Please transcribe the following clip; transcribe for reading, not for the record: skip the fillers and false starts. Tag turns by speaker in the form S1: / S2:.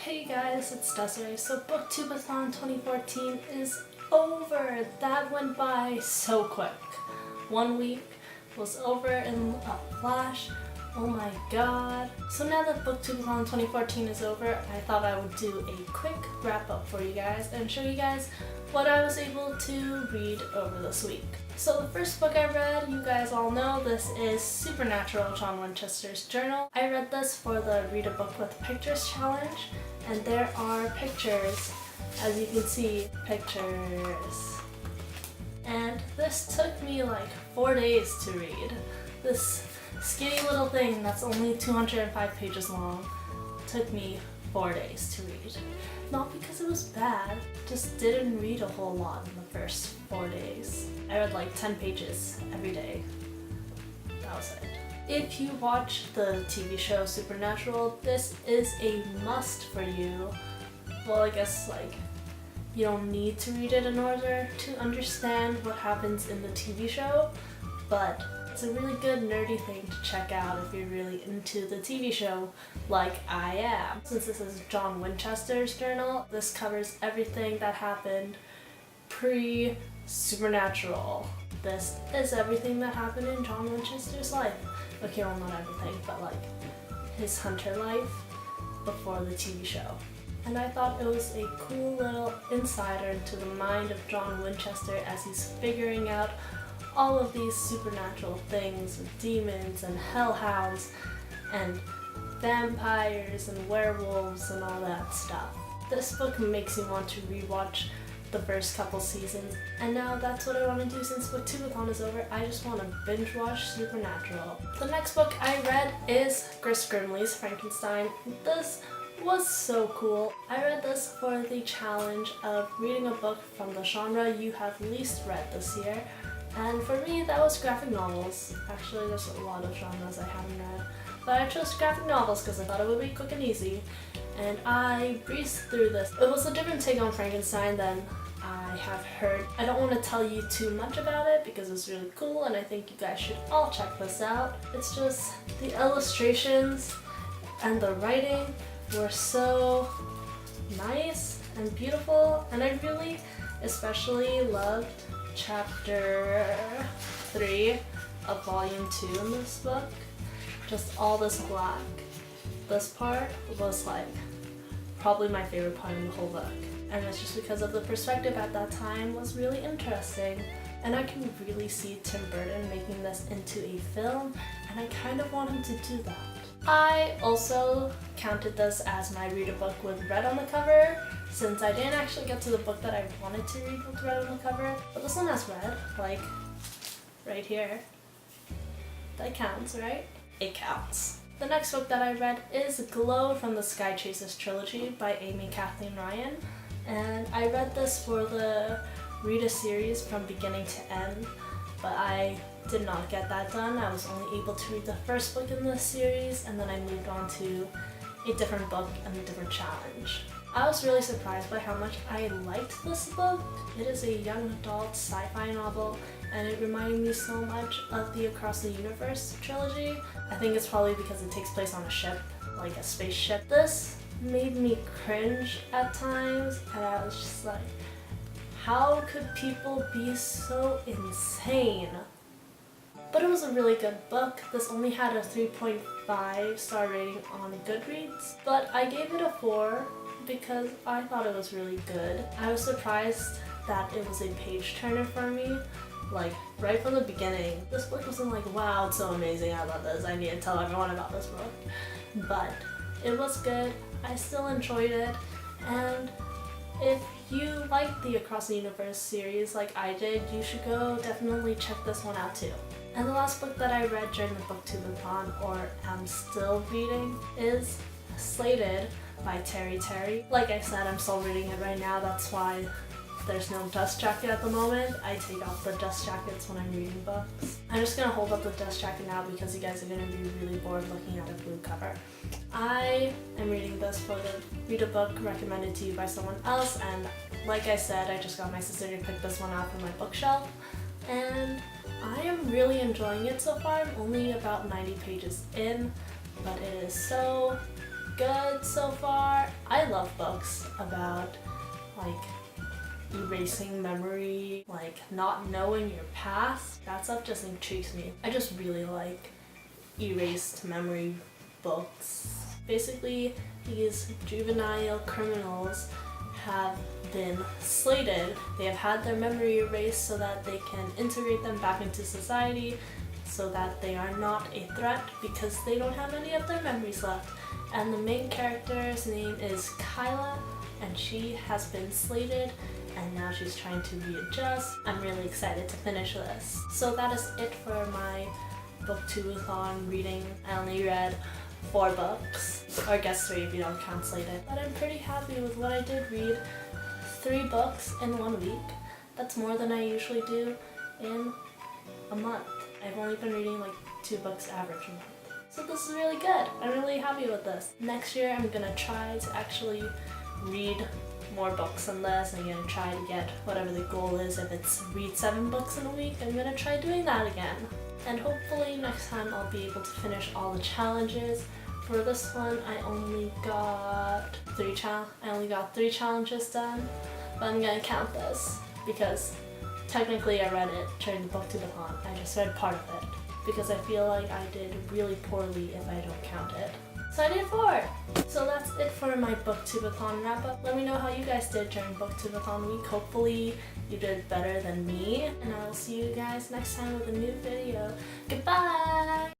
S1: Hey guys, it's Desiree. So BookTubeAthon 2014 is over. That went by so quick. 1 week was over in a flash. Oh my god. So now that BookTubeAthon 2014 is over, I thought I would do a quick wrap up for you guys and show you guys what I was able to read over this week. So the first book I read, you guys all know, this is Supernatural, John Winchester's Journal. I read this for the Read a Book with Pictures challenge, and there are pictures, as you can see, pictures. And this took me like 4 days to read. This skinny little thing that's only 205 pages long took me 4 days to read. Not because it was bad, just didn't read a whole lot in the first 4 days. I read like 10 pages every day. That was it. If you watch the TV show Supernatural, this is a must for you. Well, I guess like you don't need to read it in order to understand what happens in the TV show, but it's a really good nerdy thing to check out if you're really into the TV show like I am. Since this is John Winchester's Journal, this covers everything that happened pre-Supernatural. This is everything that happened in John Winchester's life. Okay, well, not everything, but like his hunter life before the TV show. And I thought it was a cool little insider into the mind of John Winchester as he's figuring out all of these supernatural things with demons and hellhounds and vampires and werewolves and all that stuff. This book makes me want to rewatch the first couple seasons, and now that's what I want to do since BookTubeAthon is over. I just want to binge watch Supernatural. The next book I read is Chris Grimley's Frankenstein. This was so cool. I read this for the challenge of reading a book from the genre you have least read this year. And for me, that was graphic novels. Actually, there's a lot of genres I haven't read, but I chose graphic novels because I thought it would be quick and easy. And I breezed through this. It was a different take on Frankenstein than I have heard. I don't want to tell you too much about it because it's really cool and I think you guys should all check this out. It's just the illustrations and the writing were so nice and beautiful, and I really especially loved chapter 3 of volume 2 in this book. Just all this black. This part was like probably my favorite part in the whole book. And it's just because of the perspective at that time was really interesting. And I can really see Tim Burton making this into a film, and I kind of want him to do that. I also counted this as my read a book with red on the cover, since I didn't actually get to the book that I wanted to read with red on the cover. But this one has red, like right here. That counts, right? It counts. The next book that I read is Glow from the Sky Chasers trilogy by Amy Kathleen Ryan. And I read this for the read a series from beginning to end, but I did not get that done. I was only able to read the first book in this series, and then I moved on to a different book and a different challenge. I was really surprised by how much I liked this book. It is a young adult sci-fi novel, and it reminded me so much of the Across the Universe trilogy. I think it's probably because it takes place on a ship, like a spaceship. This made me cringe at times, and I was just like, how could people be so insane? But it was a really good book. This only had a 3.5 star rating on Goodreads, but I gave it a 4 because I thought it was really good. I was surprised that it was a page turner for me, like right from the beginning. This book wasn't like, wow, it's so amazing, I love this, I need to tell everyone about this book. But it was good, I still enjoyed it, and if you like the Across the Universe series like I did, you should go definitely check this one out too. And the last book that I read during the BookTubeAthon, or am still reading, is Slated by Terry. Like I said, I'm still reading it right now, that's why there's no dust jacket at the moment. I take off the dust jackets when I'm reading books. I'm just gonna hold up the dust jacket now because you guys are gonna be really bored looking at a blue cover. I am reading this for the read a book recommended to you by someone else, and like I said, I just got my sister to pick this one out from my bookshelf, and I am really enjoying it so far. I'm only about 90 pages in, but it is so good so far. I love love books about like erasing memory, like not knowing your past. That stuff just intrigues me. I just really like erased memory books. Basically, these juvenile criminals have been slated. They have had their memory erased so that they can integrate them back into society, so that they are not a threat because they don't have any of their memories left. And the main character's name is Kyla, and she has been slated, and now she's trying to readjust. I'm really excited to finish this. So that is it for my BookTubeAthon reading. I only read 4 books, or I guess 3 if you don't count slated. But I'm pretty happy with what I did read. 3 books in 1 week. That's more than I usually do in a month. I've only been reading like 2 books average a month. So this is really good. I'm really happy with this. Next year I'm gonna try to actually read more books than this. I'm gonna try to get whatever the goal is. If it's read 7 books in a week, I'm gonna try doing that again. And hopefully next time I'll be able to finish all the challenges. For this one, I only got 3 challenges done, but I'm gonna count this because technically I read it during the BookTubeAthon. I just read part of it because I feel like I did really poorly if I don't count it. So I did 4! So that's it for my BookTubeAthon wrap up. Let me know how you guys did during BookTubeAthon week. Hopefully you did better than me, and I will see you guys next time with a new video. Goodbye!